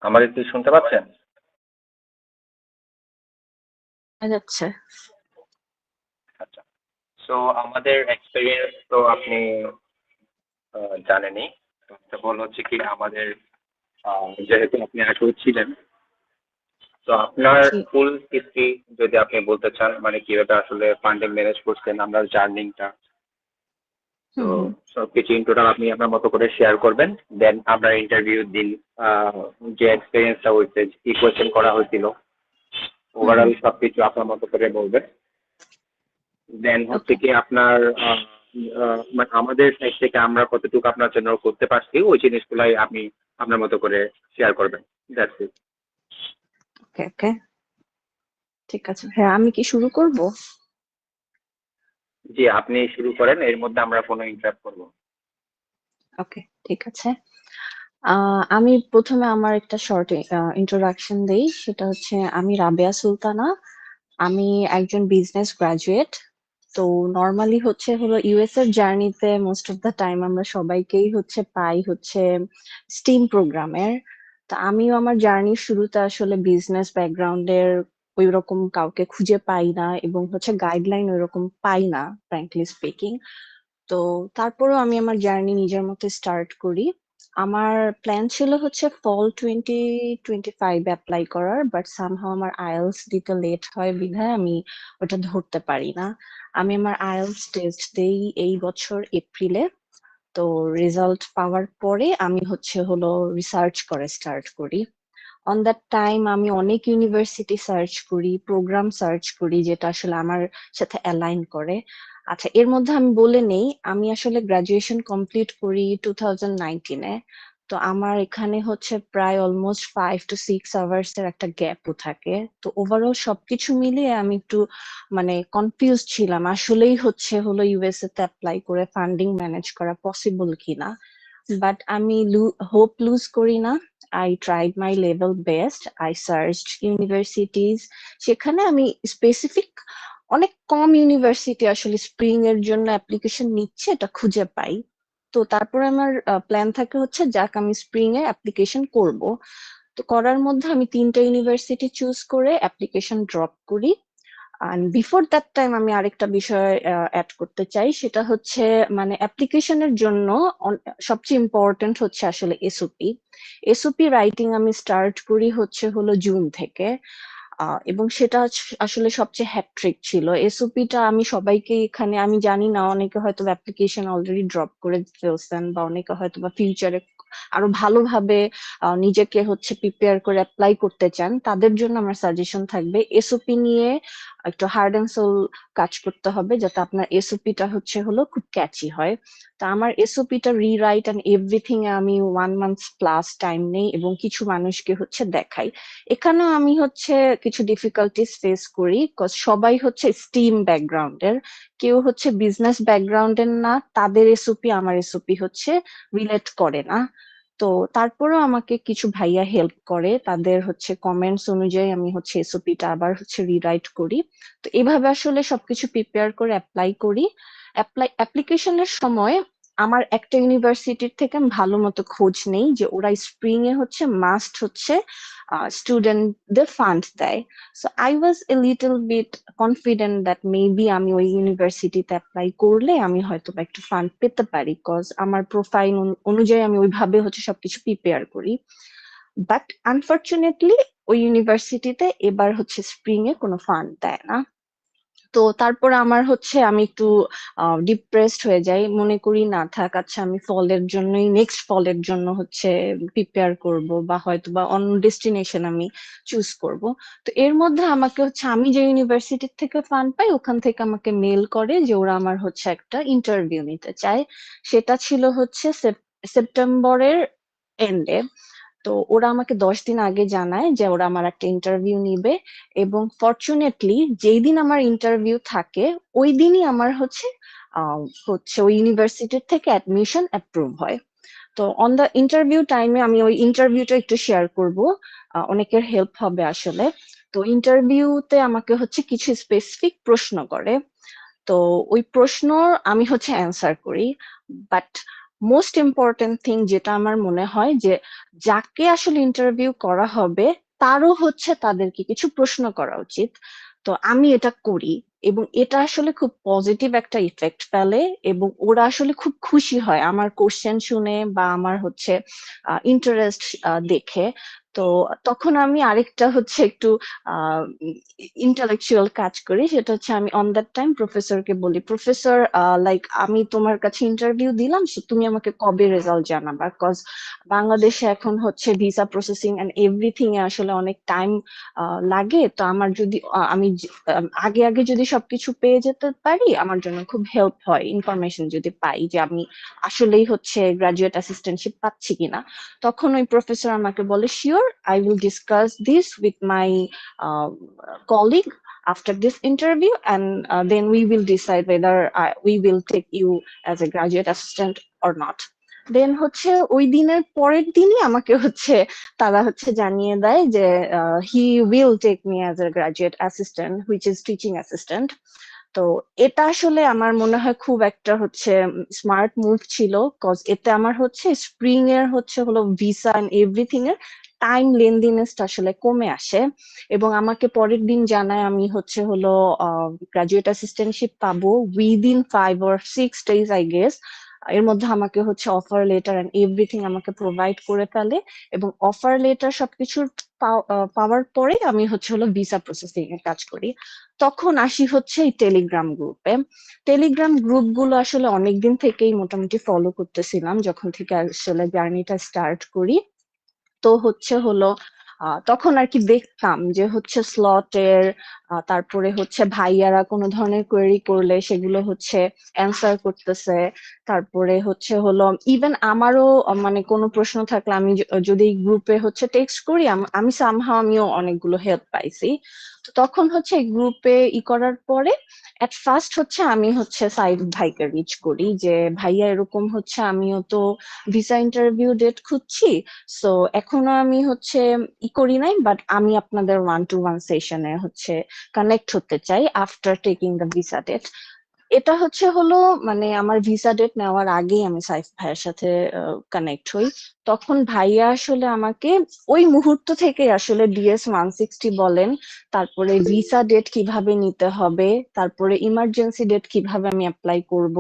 আমাকে কি শুনতে পাচ্ছেন? যাচ্ছে। আচ্ছা। সো আমাদের এক্সপেরিয়েন্স তো আপনি জানেনই। তো বল হচ্ছে কি আমাদের যেহেতু আপনি আগ্রহী ছিলেন, তো আপনার জি। ফুল হিস্ট্রি যদি আপনি বলতে চান, মানে কিভাবে আসলে ফান্ডিং ম্যানেজ করছেন, আপনার জার্নিংটা, তো হুম হুম। সবকিছু ইন টোটাল আপনি আপনার মতো করে শেয়ার করবেন। দেন আমরা ইন্টারভিউ দিন, যে এক্সপিরিয়েন্সটা হয়েছে, কি কোয়েশ্চেন করা হয়েছিল, হুম হুম। ওভারঅল সবকিছু আপনার মতো করে বলবেন। দেন হচ্ছে ওকে। কি আপনার মানে আমাদের সাইড থেকে আমরা কতটুকু আপনার জন্য করতে পারছি ওই জিনিসগুলাই আপনি আপনার মতো করে শেয়ার করবেন। That's it. Okay okay. ঠিক আছে, হ্যাঁ আমি কি শুরু করব? জি, আপনি শুরু করেন, এর মধ্যে আমরা কোনো ইন্টারাপ্ট করবো না। ওকে, ঠিক আছে। আমি প্রথমে আমার একটা শর্ট ইন্ট্রোডাকশন দেই। সেটা হচ্ছে আমি রাবেয়া সুলতানা। আমি একজন বিজনেস গ্রাজুয়েট। তো নর্মালি হলো ইউএস এর জার্নিতে মোস্ট অফ দা টাইম আমরা সবাইকেই পাই স্টিম প্রোগ্রামের। তা আমিও আমার জার্নির শুরুতে আসলে বিজনেস ব্যাকগ্রাউন্ডের ওই রকম কাউকে খুঁজে পাই না, এবং গাইডলাইন ওই রকম পাই না, ফ্র্যাঙ্কলি স্পিকিং। তো তারপরেও আমি আমার জার্নি নিজের মতো স্টার্ট করি। আমার প্ল্যান ছিল ফল 2025 অ্যাপ্লাই করার, বাট সামহাও আমার আইএলটিএস দিতে লেট হয় বিধায় আমি ওটা ধরতে পারি না। আমি আমার আইএলটিএস টেস্ট দেই এই বছর এপ্রিলে। তো রেজাল্ট পাওয়ার পরে আমি রিসার্চ করে স্টার্ট করি। অন দ্যাট টাইম আমি অনেক ইউনিভার্সিটি সার্চ করি, প্রোগ্রাম সার্চ করি যেটা আসলে আমার সাথে অ্যালাইন করে। আচ্ছা, এর মধ্যে আমি বলে নেই আমি আসলে গ্রাজুয়েশন কমপ্লিট করি 2019-এ। তো আমার এখানে প্রায় অলমোস্ট 5 to 6 আওয়ার্স এর একটা গ্যাপও থাকে। তো ওভারঅল সবকিছু মিলিয়ে আমি একটু কনফিউজ ছিলাম আসলেই ইউএসএ তে অ্যাপ্লাই করে ফান্ডিং ম্যানেজ করা পসিবল কিনা। বাট আমি হোপ লুজ করি না। I tried my level best. I searched universities. সেখানে আমি স্পেসিফিক অনেক কম ইউনিভার্সিটি আসলে স্প্রিং এর জন্য অ্যাপ্লিকেশন নিচ্ছে এটা খুঁজে পাই। তো তারপরে আমার প্ল্যান থাকে যাক আমি স্প্রিং এ অ্যাপ্লিকেশন করব। তো করার মধ্যে আমি 3টা ইউনিভার্সিটি চুজ করে অ্যাপ্লিকেশন ড্রপ করি। আর বিফোর দ্যাট টাইম আমি আরেকটা বিষয় অ্যাড করতে চাই, সেটা অ্যাপ্লিকেশনের জন্য সবচেয়ে ইম্পর্টেন্ট আসলে এসওপি। এসওপি রাইটিং আমি স্টার্ট করি জুন থেকে। এবং সেটা আসলে সবচেয়ে হ্যাট্রিক ছিল। এসওপিটা আমি সবাইকে এখানে, আমি জানি না অনেকে হয়তো অ্যাপ্লিকেশন অলরেডি ড্রপ করে ফেলছেন, বা অনেকে হয়তো বা ফিউচারে আরো ভালোভাবে নিজেকে প্রিপেয়ার করে অ্যাপ্লাই করতে চান, তাদের জন্য আমার সাজেশন থাকবে এসওপি নিয়ে একটু হার্ড এন্ড সোল কাজ করতে হবে, যাতে আপনার এসওপিটা খুব ক্যাচি হয়। তো আমার এসওপিটা রিরাইট এন্ড এভরিথিং এ আমি 1 মান্থ প্লাস টাইম নেই এবং কিছু মানুষকে দেখাই। এখানেও আমি কিছু ডিফিকাল্টিস ফেস করি, কজ সবাই স্টিম ব্যাকগ্রাউন্ডের, কেউ বিজনেস ব্যাকগ্রাউন্ডের না, তাদের এসওপি আমার এসওপি রিলেট করে না। তো তারপরেও আমাকে কিছু ভাইয়া হেল্প করে, তাদের কমেন্টস অনুযায়ী আমি এসওপিটা আবার রিরাইট করি। তো এভাবে আসলে সবকিছু প্রিপেয়ার করে অ্যাপ্লাই করি। অ্যাপ্লিকেশনের সময় আমার একটা ইউনিভার্সিটির থেকে আমি ভালো মতো খোঁজ নেই যে ওরা স্প্রিং এ মাস্ট স্টুডেন্টদের ফান্ড দেয়। So I was a little bit confident that maybe আমি ওই ইউনিভার্সিটিতে অ্যাপ্লাই করলে আমি হয়তো বা একটু ফান্ড পেতে পারি, কজ আমার প্রোফাইল অনুযায়ী আমি ওইভাবে সবকিছু প্রিপেয়ার করি। বাট আনফরচুনেটলি ওই ইউনিভার্সিটিতে এবার স্প্রিং এ কোনো ফান্ড দেয় না। তো তারপরে আমার আমি একটু ডিপ্রেসড হয়ে যাই, মনে করি না থাক, আচ্ছা আমি ফলের জন্যই নেক্সট ফলের জন্য প্রিপেয়ার করব, বা হয়তো বা অন্য ডেস্টিনেশন আমি চুজ করব। তো এর মধ্যে আমাকে আমি যে ইউনিভার্সিটি থেকে ফান্ড পাই ওখান থেকে আমাকে মেল করে যে ওরা আমার একটা ইন্টারভিউ নিতে চায়। সেটা ছিল সেপ্টেম্বরের এন্ডে। তো ওরা আমাকে 10 দিন আগে জানায় যে ওরা আমার একটা ইন্টারভিউ নিবে, এবং ফরচুনেটলি যেই দিন আমার ইন্টারভিউ থাকে ওই দিনই আমার ওই ইউনিভার্সিটির থেকে অ্যাডমিশন অ্যাপ্রুভ হয়। তো অন দা ইন্টারভিউ টাইমে আমি ওই ইন্টারভিউটা একটু শেয়ার করব, অনেকের হেল্প হবে আসলে। তো ইন্টারভিউতে আমাকে কিছু স্পেসিফিক প্রশ্ন করে। তো ওই প্রশ্ন আমি অ্যান্সার করি। বাট মোস্ট ইম্পর্টেন্ট থিং যেটা আমার মনে হয় যে যাকে আসলে ইন্টারভিউ করা হবে তারও হচ্ছে তাদেরকে কিছু প্রশ্ন করা উচিত। তো আমি এটা করি এবং এটা আসলে খুব পজিটিভ একটা ইফেক্ট ফেলে এবং ওরা আসলে খুব খুশি হয় আমার কোশ্চেন শুনে বা আমার হচ্ছে ইন্টারেস্ট দেখে। তো তখন আমি আরেকটা হচ্ছে একটু ইন্টালেকচুয়াল কাজ করি, সেটা হচ্ছে আমি অন দ্যাট টাইম প্রফেসরকে বলি, প্রফেসর লাইক আমি তোমার কাছে ইন্টারভিউ দিলাম, তুমি আমাকে কবে রেজাল্ট জানাবা, কজ বাংলাদেশে এখন হচ্ছে ভিসা প্রসেসিং এন্ড এভরিথিং এ আসলে অনেক টাইম লাগে। তো আমার যদি আমি আগে আগে যদি সবকিছু পেয়ে যেতে পারি আমার জন্য খুব হেল্প হয়, ইনফরমেশন যদি পাই যে আমি আসলেই হচ্ছে গ্রাজুয়েট অ্যাসিস্ট্যান্টশিপ পাচ্ছি কিনা। তখন ওই প্রফেসর আমাকে বলে, sure, I will discuss this with my colleague after this interview, and then we will decide whether we will take you as a graduate assistant or not. দেন হচ্ছে ওই দিনের পরের দিনই আমাকে হচ্ছে তারা হচ্ছে জানিয়ে দেয় যে he will take me as a graduate assistant which is teaching assistant. তো এটা আসলে আমার মনে হয় খুব একটা হচ্ছে স্মার্ট মুভ ছিল, কজ এতে আমার হচ্ছে স্প্রিং এর হচ্ছে হলো ভিসা এন্ড এভরিথিং এর টাইম লেন্দিনেসটা আসলে কমে আসে। এবং আমাকে পরের দিন জানায় আমি হচ্ছে হলো গ্রাজুয়েট অ্যাসিস্ট্যান্টশিপ পাবো within 5 or 6 days I guess. এর মধ্যে আমাকে হচ্ছে অফার লেটার এন্ড এভরিথিং আমাকে প্রোভাইড করে ফেলে এবং অফার লেটার সবকিছু পাওয়ার পরে আমি হচ্ছে হলো ভিসা প্রসেসিং এর কাজ করি। তখন আসি হচ্ছে এই টেলিগ্রাম গ্রুপে। টেলিগ্রাম গ্রুপ গুলো আসলে অনেকদিন থেকেই মোটামুটি ফলো করতেছিলাম যখন থেকে আসলে জার্নিটা স্টার্ট করি। তো হচ্ছে হলো তখন আর কি দেখতাম যে হচ্ছে স্লটের তারপরে হচ্ছে ভাইয়ারা কোনো ধরনের কোয়েরি করলে সেগুলো হচ্ছে অ্যান্সার করতেছে। তারপরে হচ্ছে হলো ইভেন আমারও মানে কোনো প্রশ্ন থাকলে আমি যদি গ্রুপে হচ্ছে টেক্সট করি আমি সামহাও আমিও অনেকগুলো হেল্প পাইছি। তো তখন হচ্ছে গ্রুপে করার পরে এট ফার্স্ট হচ্ছে আমি হচ্ছে সাইদ ভাইকে রিচ করি যে ভাইয়া এরকম হচ্ছে আমিও তো ভিসা ইন্টারভিউ ডেট খুঁজছি, সো এখনো আমি হচ্ছে করি নাই, বাট আমি আপনাদের 1-to-1 সেশনে হচ্ছে কানেক্ট হতে চাই after taking the visa date. এটা হচ্ছে হলো মানে আমার ভিসা ডেট নেওয়ার আগেই আমি সাইফ ভাইয়ের সাথে কানেক্ট হই। তখন ভাইয়া আসলে আমাকে ওই মুহূর্ত থেকে আসলে DS-160 বলেন, তারপরে ভিসা ডেট কিভাবে নিতে হবে, তারপরে ইমার্জেন্সি ডেট কিভাবে আমি অ্যাপ্লাই করব,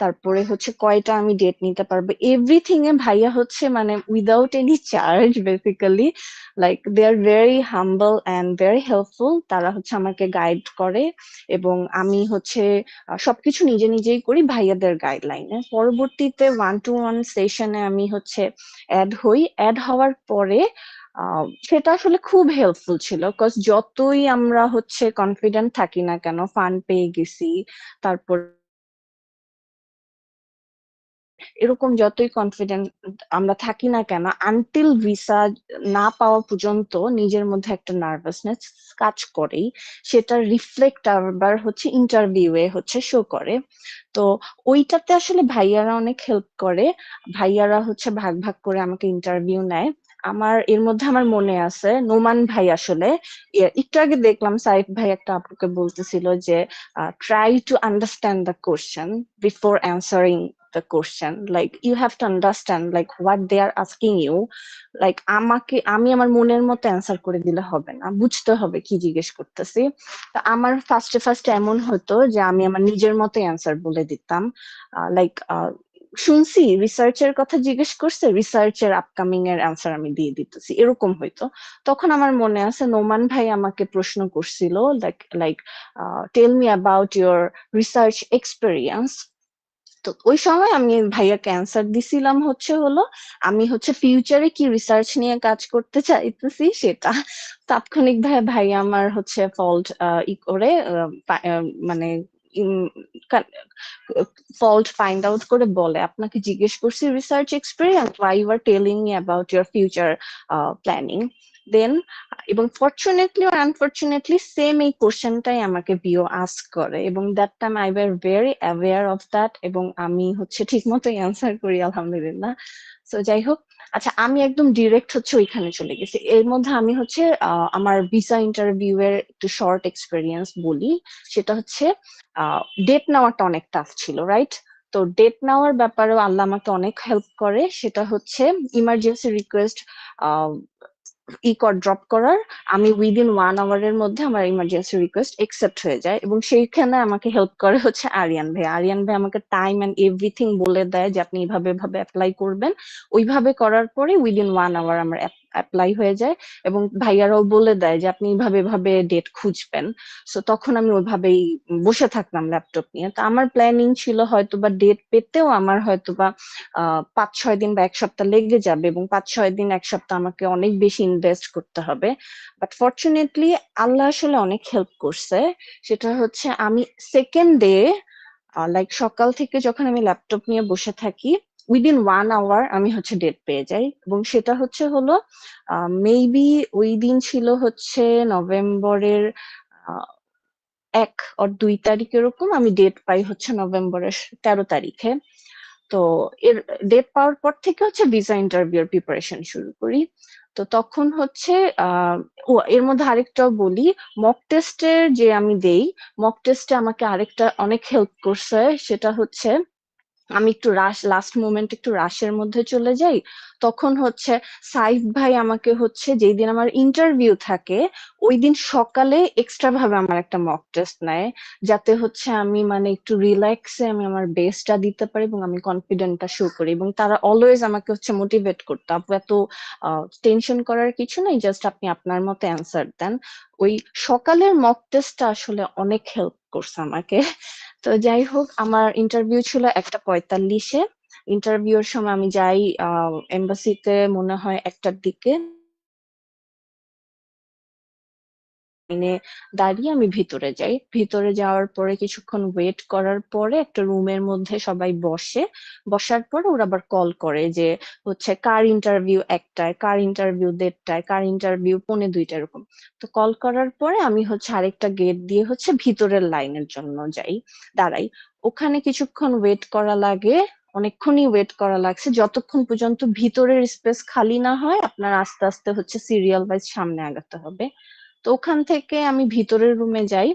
তারপরে হচ্ছে কয়টা আমি ডেট নিতে পারবো, এভরিথিং এ ভাইয়া হচ্ছে মানে without any charge basically, like they are very humble and very helpful. তারা হচ্ছে আমাকে গাইড করে এবং আমি হচ্ছে সবকিছু নিজে নিজেই করি ভাইয়াদের গাইডলাইনে। পরবর্তীতে 1-to-1 সেশনে আমি হচ্ছে অ্যাড হই। অ্যাড হওয়ার পরে সেটা আসলে খুব হেল্পফুল ছিল, কজ যতই আমরা হচ্ছে কনফিডেন্ট থাকি না কেন, ফান্ড পেয়ে গেছি, তারপর এরকম যতই কনফিডেন্ট আমরা থাকি না কেন, আনটিল ভিসা না পাওয়া পর্যন্ত নিজের মধ্যে একটা নার্ভাসনেস কাজ করেই। সেটা রিফ্লেক্ট আবার হচ্ছে ইন্টারভিউয়ে হচ্ছে শো করে। তো ওইটাতে আসলে ভাইয়ারা অনেক হেল্প করে। ভাইয়ারা হচ্ছে ভাগ ভাগ করে আমাকে ইন্টারভিউ নেয়। আমার এর মধ্যে আমার মনে আছে নোমান ভাই আসলে একটু আগে দেখলাম সাইফ ভাই একটা আপুকে বলতেছিল যে try to understand the question before answering the question, like you have to understand like what they are asking you, like আমি আমার মনের মতো অ্যান্সার করে দিলে হবে না, বুঝতে হবে কি জিজ্ঞেস করতেছি। তো আমার ফার্স্টে ফার্স্টে এমন হতো যে আমি আমার নিজের মতো অ্যান্সার বলে দিতাম, লাইক শুনছি রিসার্চের কথা জিজ্ঞেস করছে, রিসার্চের আপকামিং এর অ্যান্সার আমি দিয়ে দিতেছি, এরকম হইতো। তখন আমার মনে আছে নোমান ভাই আমাকে প্রশ্ন করছিল like like tell me about your research experience. তো ওই সময় আমি ভাইয়াকে অ্যান্সার দিছিলাম হচ্ছে হলো আমি হচ্ছে ফিউচারে কি রিসার্চ নিয়ে কাজ করতে চাইতেছি সেটা। তাৎক্ষণিক ভাই আমার হচ্ছে ফল্ট করে মানে ফল্ট ফাইন্ড আউট করে বলে, আপনাকে জিজ্ঞেস করছি research experience, why you are telling me about your future planning. Then এবং ফরচুনেটলি আর আনফরচুনেটলি সেম এই কোশ্চেনটাই আমাকে বিও আস্ক করে এবং that time I were very aware of that এবং আমি হচ্ছে ঠিক মতোই অ্যান্সার করি আলহামদুলিল্লাহ। সো যাই হোক, আচ্ছা আমি একদম ডিরেক্ট হচ্ছে ওইখানে চলে গেছি। এর মধ্যে আমি হচ্ছে আমার ভিসা ইন্টারভিউ এর একটু শর্ট এক্সপিরিয়েন্স বলি। সেটা হচ্ছে ডেট নেওয়াটা অনেক টাফ ছিল, রাইট? তো ডেট নেওয়ার ব্যাপারেও আল্লাহ আমাকে অনেক হেল্প করে। সেটা হচ্ছে ইমার্জেন্সি রিকোয়েস্ট ড্রপ করার, আমি উইদিন 1 আওয়ারের মধ্যে আমার ইমার্জেন্সি রিকোয়েস্ট একসেপ্ট হয়ে যায়, এবং সেইখানে আমাকে হেল্প করে হচ্ছে আরিয়ান ভাই। আরিয়ান ভাই আমাকে টাইম এন্ড এভরিথিং বলে দেয় যে আপনি এইভাবে এভাবে অ্যাপ্লাই করবেন। ওইভাবে করার পরে উইদিন 1 আওয়ার আমার অ্যাপ্লাই হয়ে যায়, এবং ভাইয়ারাও বলে দেয় যে আপনি এইভাবে এভাবে ডেট খুঁজবেন। সো তখন আমি ওইভাবেই বসে থাকলাম ল্যাপটপ নিয়ে। তো আমার প্ল্যানিং ছিল হয়তোবা ডেট পেতেও আমার হয়তোবা 5-6 দিন বা 1 সপ্তাহ লেগে যাবে, এবং 5-6 দিন 1 সপ্তাহ আমাকে অনেক বেশি ইনভেস্ট করতে হবে। বাট ফরচুনেটলি আল্লাহ আসলে অনেক হেল্প করছে। সেটা হচ্ছে আমি সেকেন্ড ডে, লাইক সকাল থেকে যখন আমি ল্যাপটপ নিয়ে বসে থাকি, উইদিন 1 আওয়ার আমি হচ্ছে ডেট পেয়ে যাই। এবং সেটা হলো মেবি ওই দিন ছিল হচ্ছে নভেম্বরের 1 or 2 তারিখ, এরকম আমি ডেট পাই হচ্ছে নভেম্বরের 13 তারিখে। তো এর ডেট পাওয়ার পর থেকে হচ্ছে ভিসা ইন্টারভিউর প্রিপারেশন শুরু করি। তো তখন হচ্ছে আহ ও এর মধ্যে আরেকটাও বলি, মক টেস্টের যে আমি দেই, মক টেস্টে আমাকে আরেকটা অনেক হেল্প করছে। সেটা হচ্ছে আমি একটু লাস্ট মোমেন্ট একটু রাশের মধ্যে চলে যাই। তখন হচ্ছে সাইফ ভাই আমাকে হচ্ছে যেই দিন আমার ইন্টারভিউ থাকে ওই দিন সকালে এক্সট্রা ভাবে আমার একটা মক টেস্ট নেয়, যাতে হচ্ছে আমি মানে একটু রিল্যাক্সে আমি আমার বেস্টটা দিতে পারি এবং আমি কনফিডেন্টটা শো করি। এবং তারা অলওয়েজ আমাকে হচ্ছে মোটিভেট করতো, আপু এত টেনশন করার কিছু নেই, জাস্ট আপনি আপনার মতো অ্যান্সার দেন। ওই সকালের মক টেস্টটা আসলে অনেক হেল্প করছে আমাকে। তো যাই হোক, আমার ইন্টারভিউ ছিল 1টা 45-এ। ইন্টারভিউর সময় আমি যাই এম্বাসিতে মনে হয় 1টার দিকে। লাইনে দাঁড়িয়ে আমি ভিতরে যাই। ভিতরে যাওয়ার পরে কিছুক্ষণ ওয়েট করার পরে একটা রুমের মধ্যে সবাই বসে। বসার পরে ওরা আবার কল করে যে হচ্ছে কার ইন্টারভিউ 1টায়, কার ইন্টারভিউ 1:30টায়, কার ইন্টারভিউ 1:45 এরকম। তো কল করার পরে আমি হচ্ছে আরেকটা গেট দিয়ে হচ্ছে ভিতরের লাইনের জন্য যাই, দাঁড়াই। ওখানে কিছুক্ষণ ওয়েট করা লাগে, অনেকক্ষণই ওয়েট করা লাগছে, যতক্ষণ পর্যন্ত ভিতরের স্পেস খালি না হয় আপনার আস্তে আস্তে হচ্ছে সিরিয়াল ওয়াইজ সামনে আগাতে হবে। তো ওখান থেকে আমি ভিতরের রুমে যাই।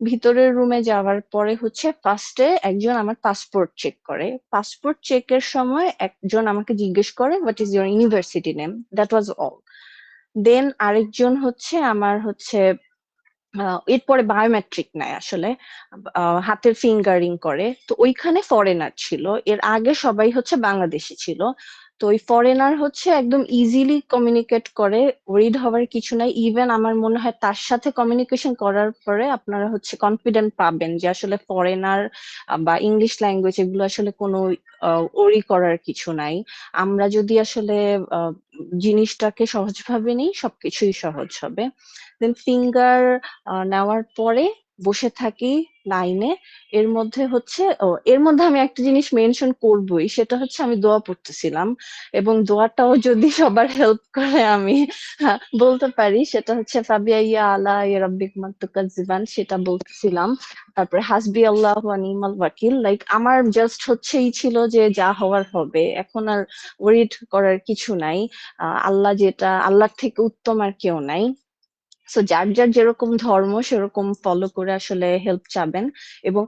ভিতরের রুমে যাওয়ার পরে হচ্ছে ফার্স্টে একজন আমার পাসপোর্ট চেক করে। পাসপোর্ট চেকের সময় একজন আমাকে জিজ্ঞেস করে what is your university name, that was all. Then আরেকজন হচ্ছে আমার হচ্ছে এরপরে বায়োমেট্রিক নেয় আসলে, হাতের ফিঙ্গারিং করে। তো ওইখানে ফরেনার ছিল, এর আগে সবাই হচ্ছে বাংলাদেশি ছিল। তো ওই ফরেনার হচ্ছে একদম ইজিলি কমিউনিকেট করে, ওরিড হওয়ার কিছু নাই। ইভেন আমার মনে হয় তার সাথে কমিউনিকেশন করার পরে আপনারা হচ্ছে কনফিডেন্ট পাবেন যে আসলে ফরেনার বা ইংলিশ ল্যাঙ্গুয়েজ এগুলো আসলে কোনো ওরি করার কিছু নাই। আমরা যদি আসলে আহ, জিনিসটাকে সহজভাবে নিই সবকিছুই সহজ হবে। দেন ফিঙ্গার নেওয়ার পরে বসে থাকি লাইনে। এর মধ্যে আমি একটা জিনিস মেনশন করবোই, সেটা হচ্ছে আমি দোয়া পড়তেছিলাম। এবং দোয়াটাও যদি সবার হেল্প করে আমি বলতে পারি, সেটা হচ্ছে ফাবিআইয়া আলা রাব্বিকুমা তুকাজ্জিবান, সেটা বলতেছিলাম। তারপরে হাসবি আল্লাহ ওয়া নি'মাল ওয়াকিল। লাইক আমার জাস্ট হচ্ছেই ছিল যে যা হওয়ার হবে, এখন আর ওয়ারিড করার কিছু নাই। আল্লাহ যেটা, আল্লাহর থেকে উত্তম আর কেউ নাই। সো যার যার যেরকম ধর্ম সেরকম ফলো করে আসলে হেল্প চাবেন। এবং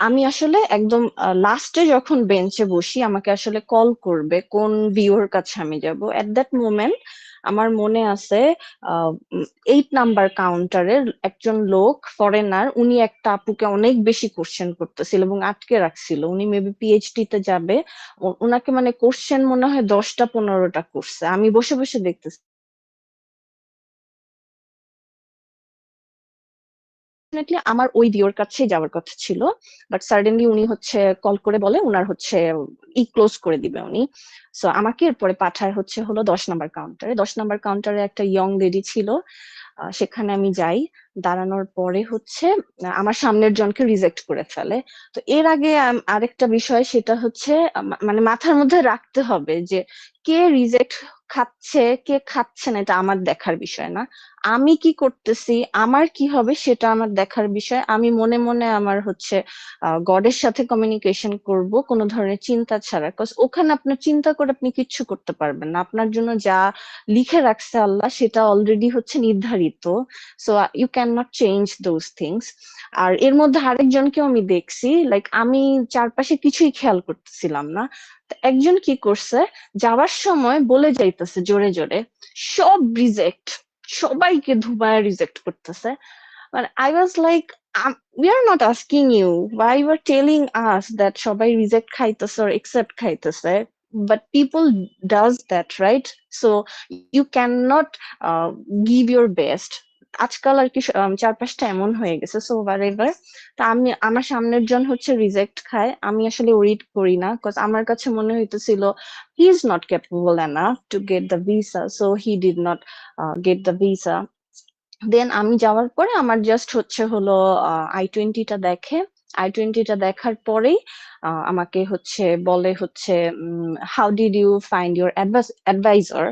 আমি আসলে একদম লাস্টে যখন বেঞ্চে বসি আমাকে আসলে কল করবে কোন ভিউর কাছে আমি যাব, এট দ্যাট মোমেন্ট আমার মনে আছে 8 নাম্বার কাউন্টারের একজন লোক ফরেনার, উনি একটা আপুকে অনেক বেশি কোশ্চেন করতেছিল এবং আটকে রাখছিল। উনি মেবি পিএইচডি তে যাবে, ওনাকে মানে কোশ্চেন মনে হয় 10টা 15টা করছে, আমি বসে বসে দেখতেছি। ডেফিনেটলি আমার ওই ভিওর কাছেই যাওয়ার কথা ছিল, বাট সাডেনলি উনি হচ্ছে কল করে বলে উনার হচ্ছে ক্লোজ করে দিবে উনি। সো আমাকে এরপরে পাঠায় হলো 10 নাম্বার কাউন্টারে। 10 নাম্বার কাউন্টারে একটা ইয়ং লেডি ছিল। সেখানে আমি যাই। দাঁড়ানোর পরে হচ্ছে আমার সামনের জনকে রিজেক্ট করে ফেলে। তো এর আগে আরেকটা বিষয়, সেটা হচ্ছে মানে মাথার মধ্যে রাখতে হবে যে কে রিজেক্ট খাচ্ছে কে খাচ্ছে না, এটা আমার দেখার বিষয় না। আমি কি করতেছি, আমার কি হবে, সেটা আমার দেখার বিষয়। আমি মনে মনে আমার হচ্ছে গডের সাথে কমিউনিকেশন করব কোনো ধরনের চিন্তা ছাড়া, কজ ওখানে আপনার চিন্তা করে আপনি কিচ্ছু করতে পারবেন না। আপনার জন্য যা লিখে রাখছে আল্লাহ সেটা অলরেডি হচ্ছে নির্ধারিত। So you can can not change those things. আর এর মধ্যে আরেকজনকেও আমি দেখছি, লাইক আমি চারপাশে কিছুই খেয়াল করতেছিলাম না, তো একজন কি করছে, যাওয়ার সময় বলে যাইতেছে জোরে জোরে সব রিজেক্ট, সবাইকে ধুমায় রিজেক্ট করতেছে। But I was like, we are not asking you why you are telling us that সবাই reject খাইতেছে or accept খাইতেছে, but people does that, right? So you cannot give your best. আজকাল আর কি চারপাশটা এমন হয়ে গেছে, সো whatever। তা আমি, আমার সামনের জন হচ্ছে রিজেক্ট খায়, আমি আসলে ওরিড করি না, কজ আমার কাছে মনে হইতেছিল he is not capable enough to get the visa, so he did not get the visa। দেন আমি যাওয়ার পরে আমার জাস্ট হচ্ছে হলো I-20 টা দেখে, I-20 টা দেখার পরেই আমাকে হচ্ছে বলে হচ্ছে how did you find your advisor.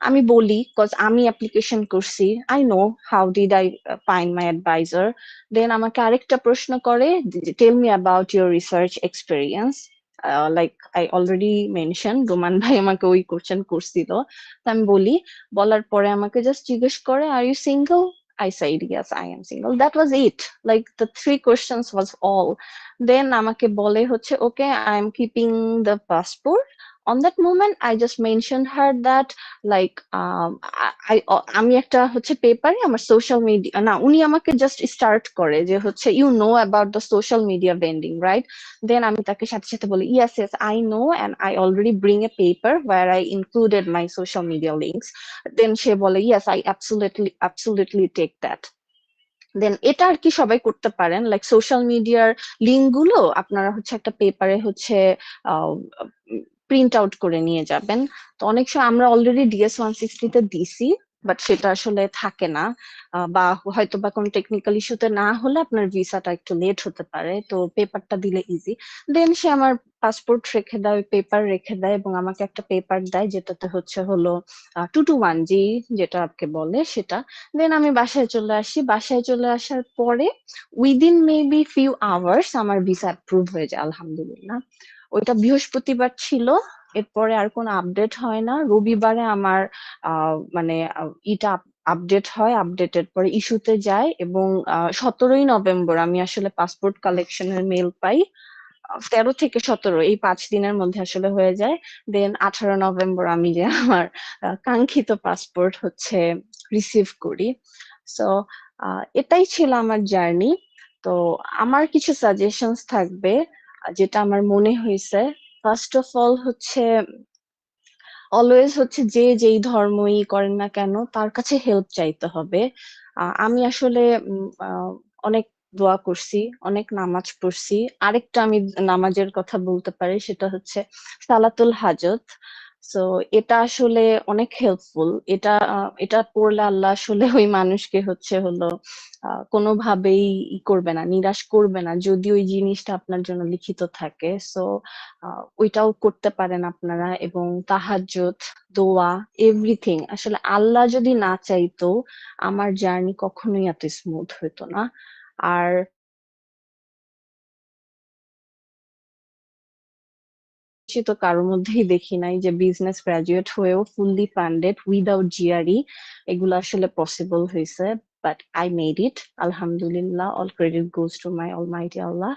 আমি বলি, কজ আমি অ্যাপ্লিকেশন করছি, I know how did I find my advisor. Then আমাকে আরেকটা প্রশ্ন করে, tell me about your research experience. Like I already mention, Roman ভাই আমাকে ওই কোশ্চেন করছিল। তো আমি বলি, বলার পরে আমাকে জাস্ট জিজ্ঞেস করে, are you single? I said, yes, I am single. That was it. Like the 3 questions was all. Then আমাকে বলে হচ্ছে, okay, I am keeping the passport. On that moment, I just mentioned her that like আমি একটা হচ্ছে পেপারে আমার social media, না উনি আমাকে জাস্ট স্টার্ট করে যে হচ্ছে you know about the social media vending, right? Then আমি তাকে সাথে সাথে বলি, yes, yes, I know, and I already bring a paper where I included my social media links. Then সে বলে, yes, I absolutely take that. দেন এটা আর কি সবাই করতে পারেন, লাইক সোশ্যাল মিডিয়ার লিঙ্ক গুলো আপনারা হচ্ছে একটা পেপারে হচ্ছে প্রিন্ট আউট করে নিয়ে যাবেন। তো অনেক সময় আমরা অলরেডি DS-160-তে দিছি, বাট সেটা আসলে থাকে না, বা হয়তো বা কোনো টেকনিক্যাল ইস্যুতে না হলে আপনার ভিসাটা একটু লেট হতে পারে, তো পেপারটা দিলে ইজি। দেন সে আমার পাসপোর্ট রেখে দেয়, ওই পেপার রেখে দেয়, এবং আমাকে একটা পেপার দেয় যেটাতে হচ্ছে হলো 221G, যেটা আপকে বলে সেটা। দেন আমি বাসায় চলে আসি, বাসায় চলে আসার পরে উইদিন মেবি ফিউ আওয়ার্স আমার ভিসা অ্যাপ্রুভ হয়ে যায়, আলহামদুলিল্লাহ। ওইটা বৃহস্পতিবার ছিল, এরপরে আর কোনো আপডেট হয় না। রবিবারে আমার মানে ইটা আপডেট হয়, আপডেটের পরে ইস্যুতে যায়, এবং 17ই নভেম্বর আমি আসলে পাসপোর্ট কালেকশনের মেল পাই। 13 থেকে 17 এই 5 দিনের মধ্যে আসলে হয়ে যায়। দেন 18 নভেম্বর আমি যে আমার কাঙ্ক্ষিত পাসপোর্ট হচ্ছে রিসিভ করি। সো এটাই ছিল আমার জার্নি। তো আমার কিছু সাজেশনস থাকবে, যেটা আমার মনে হয়েছে। ফার্স্ট অফ অল হচ্ছে অলওয়েজ হচ্ছে যে যেই ধর্মই করেন না কেন তার কাছে হেল্প চাইতে হবে। আমি আসলে অনেক দোয়া করছি, অনেক নামাজ পড়ছি। আরেকটা আমি নামাজের কথা বলতে পারি, সেটা হচ্ছে সালাতুল হাজত। সো এটা আসলে অনেক হেল্পফুল। এটা পড়লে আল্লাহ আসলে ওই মানুষকে হচ্ছে হলো কোনোভাবেই করবে না, নিরাশ করবে না, যদি ওই জিনিসটা আপনার জন্য লিখিত থাকে। সো ওইটাও করতে পারেন আপনারা, এবং তাহাজ্জুদ, দোয়া, এভরিথিং। আসলে আল্লাহ যদি না চাইতো আমার জার্নি কখনোই এত স্মুথ হতো না। আর সে তো কারোর মধ্যেই দেখি নাই যে বিজনেস গ্রাজুয়েট হয়েও ফুললি ফান্ডেড উইদাউট জিআরই এগুলো আসলে পসিবল হয়েছে। বাট আই মেড ইট, আলহামদুলিল্লাহ। All credit goes to my Almighty Allah.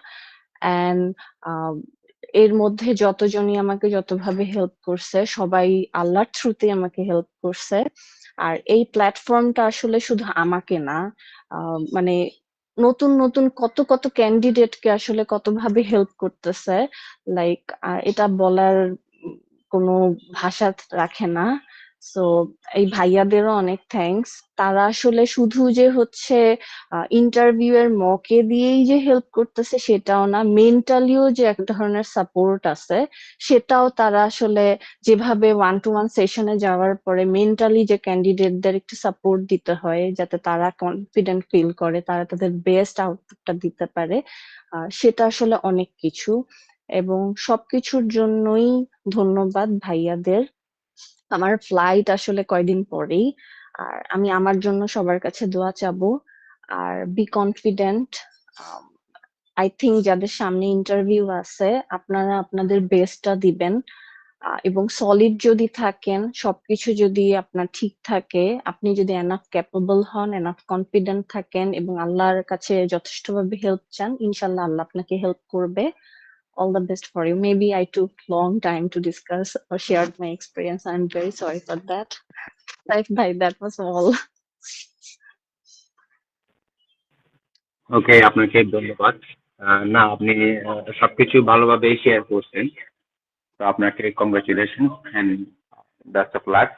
And এর মধ্যে যতজনই আমাকে যতভাবে হেল্প করছে, সবাই আল্লাহর থ্রুতে আমাকে হেল্প করছে। আর এই প্ল্যাটফর্মটা আসলে শুধু আমাকে না, মানে নতুন নতুন কত কত ক্যান্ডিডেটকে আসলে কতভাবে হেল্প করতেছে, লাইক এটা বলার কোনো ভাষা রাখে না। সো এই ভাইয়াদেরও অনেক থ্যাঙ্কস। তারা আসলে শুধু যে হচ্ছে ইন্টারভিউ এর মকে দিয়েই যে হেল্প করতেছে সেটাও না, মেন্টালিও যে এক ধরনের সাপোর্ট আছে সেটাও তারা আসলে, যেভাবে 1-to-1 সেশনে যাওয়ার পরে মেন্টালি যে ক্যান্ডিডেটদের একটু সাপোর্ট দিতে হয় যাতে তারা কনফিডেন্ট ফিল করে, তারা তাদের বেস্ট আউটপুটটা দিতে পারে, সেটা আসলে অনেক কিছু। এবং সবকিছুর জন্যই ধন্যবাদ ভাইয়াদের। আমার ফ্লাইট আসলে কয়দিন পরেই, আর আমি আমার জন্য সবার কাছে দোয়া চাবো। আর বি কনফিডেন্ট। আই থিংক যাদের সামনে ইন্টারভিউ আছে আপনারা আপনাদের বেস্টটা দিবেন। এবং সলিড যদি থাকেন, সবকিছু যদি আপনার ঠিক থাকে, আপনি যদি এনাফ ক্যাপেবল হন, এনাফ কনফিডেন্ট থাকেন এবং আল্লাহর কাছে যথেষ্টভাবে হেল্প চান, ইনশাল্লাহ আল্লাহ আপনাকে হেল্প করবে। All the best for you. Maybe I took long time to discuss or shared my experience. I'm very sorry for that. Like, bye, that was all. ওকে, আপনাকে ধন্যবাদ। না, আপনি সবকিছু ভালোভাবেই শেয়ার করছেন, তো আপনাকে congratulation and best of luck.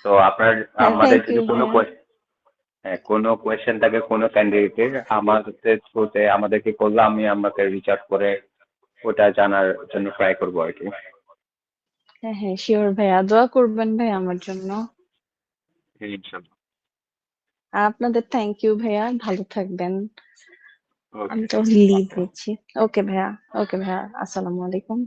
তো আপনার আমাদের Thank যদি you, কোনো ভাইয়া। কোনো কোয়েশ্চেন থাকে কোনো ক্যান্ডিডেটের, আমাদের থ্রুতে আমাদেরকে করলে আমি আমাকে রিচ আউট করে ওটা জানার জন্য ট্রাই করবো আর কি। হ্যাঁ, হ্যাঁ, শিওর ভাইয়া। দোয়া করবেন ভাই আমার জন্য। ইনশাল্লাহ। আপনাদের থ্যাংক ইউ ভাইয়া। ভালো থাকবেন। আমি ওকে। তো লিভ নিচ্ছি। ওকে ভাইয়া। ওকে ভাইয়া। আসসালামু আলাইকুম।